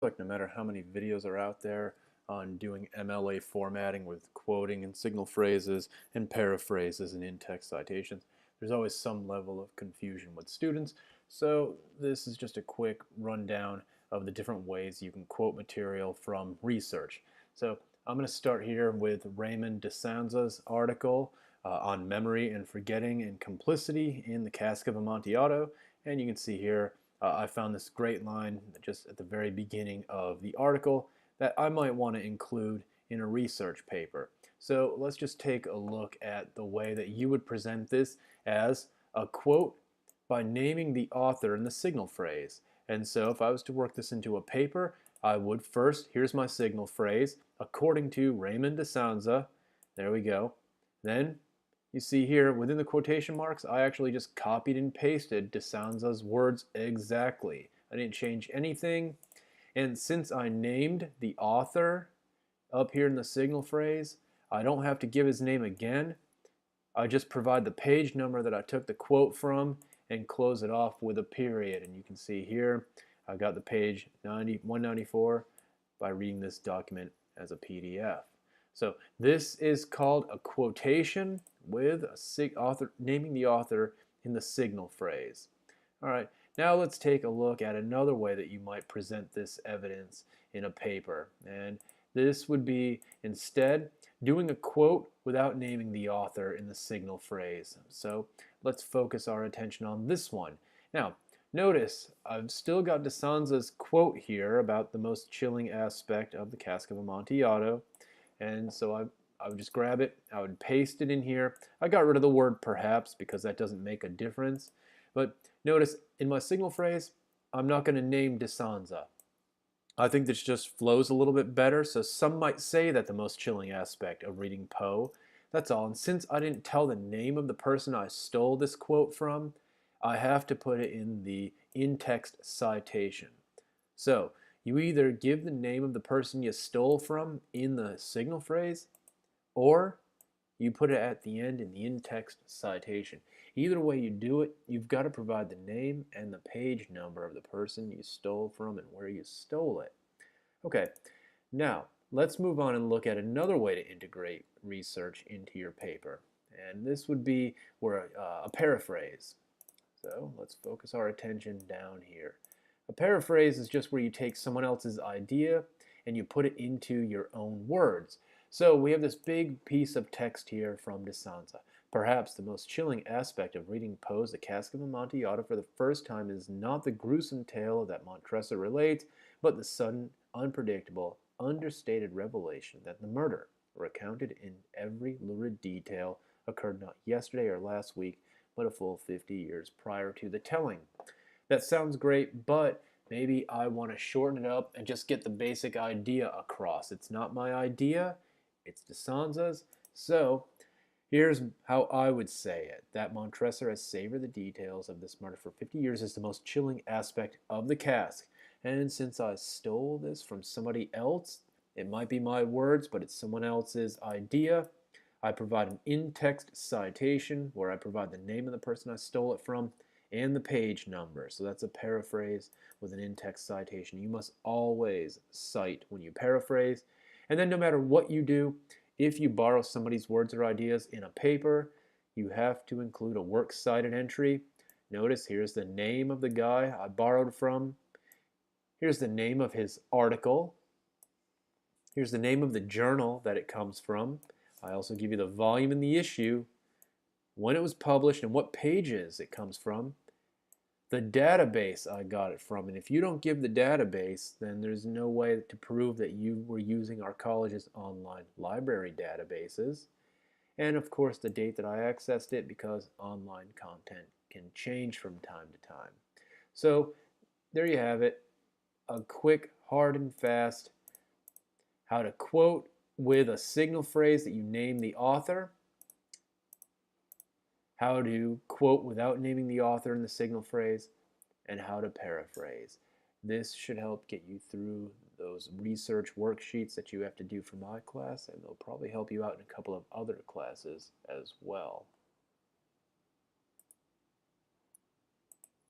Like no matter how many videos are out there on doing MLA formatting with quoting and signal phrases and paraphrases and in-text citations, there's always some level of confusion with students. So this is just a quick rundown of the different ways you can quote material from research. So I'm going to start here with Raymond DeSanza's article on memory and forgetting and complicity in the Cask of Amontillado. And you can see here I found this great line just at the very beginning of the article that I might want to include in a research paper. So let's just take a look at the way that you would present this as a quote by naming the author in the signal phrase. And so if I was to work this into a paper, I would first, here's my signal phrase, according to Raymond DeSanza. There we go. Then you see here within the quotation marks, I actually just copied and pasted DeSanza's words exactly. I didn't change anything. And since I named the author up here in the signal phrase, I don't have to give his name again. I just provide the page number that I took the quote from and close it off with a period. And you can see here, I got the page 194 by reading this document as a PDF. So this is called a quotation with a author, naming the author in the signal phrase. All right, now let's take a look at another way that you might present this evidence in a paper. And this would be instead doing a quote without naming the author in the signal phrase. So let's focus our attention on this one. Now, notice I've still got DeSanza's quote here about the most chilling aspect of the Cask of Amontillado. And so I would just grab it, I would paste it in here. I got rid of the word perhaps because that doesn't make a difference. But notice in my signal phrase, I'm not going to name DeSanza. I think this just flows a little bit better. So some might say that the most chilling aspect of reading Poe, that's all. And since I didn't tell the name of the person I stole this quote from, I have to put it in the in-text citation. So you either give the name of the person you stole from in the signal phrase, or you put it at the end in the in-text citation. Either way you do it, you've got to provide the name and the page number of the person you stole from and where you stole it. Okay, now let's move on and look at another way to integrate research into your paper. And this would be where a paraphrase. So let's focus our attention down here. A paraphrase is just where you take someone else's idea and you put it into your own words. So we have this big piece of text here from DeSanza. Perhaps the most chilling aspect of reading Poe's The Cask of Amontillado for the first time is not the gruesome tale that Montresor relates, but the sudden, unpredictable, understated revelation that the murder, recounted in every lurid detail, occurred not yesterday or last week, but a full 50 years prior to the telling. That sounds great, but maybe I want to shorten it up and just get the basic idea across. It's not my idea, it's DeSanza's. So here's how I would say it. That Montresor has savored the details of this murder for 50 years is the most chilling aspect of the cask. And since I stole this from somebody else, it might be my words, but it's someone else's idea. I provide an in-text citation where I provide the name of the person I stole it from and the page number. So that's a paraphrase with an in-text citation. You must always cite when you paraphrase. And then no matter what you do, if you borrow somebody's words or ideas in a paper, you have to include a works cited entry. Notice here's the name of the guy I borrowed from. Here's the name of his article. Here's the name of the journal that it comes from. I also give you the volume and the issue, when it was published, and what pages it comes from, the database I got it from. And if you don't give the database, then there's no way to prove that you were using our college's online library databases. And of course, the date that I accessed it, because online content can change from time to time. So there you have it, a quick, hard and fast how to quote with a signal phrase that you name the author, how to quote without naming the author in the signal phrase, and how to paraphrase. This should help get you through those research worksheets that you have to do for my class, and they'll probably help you out in a couple of other classes as well.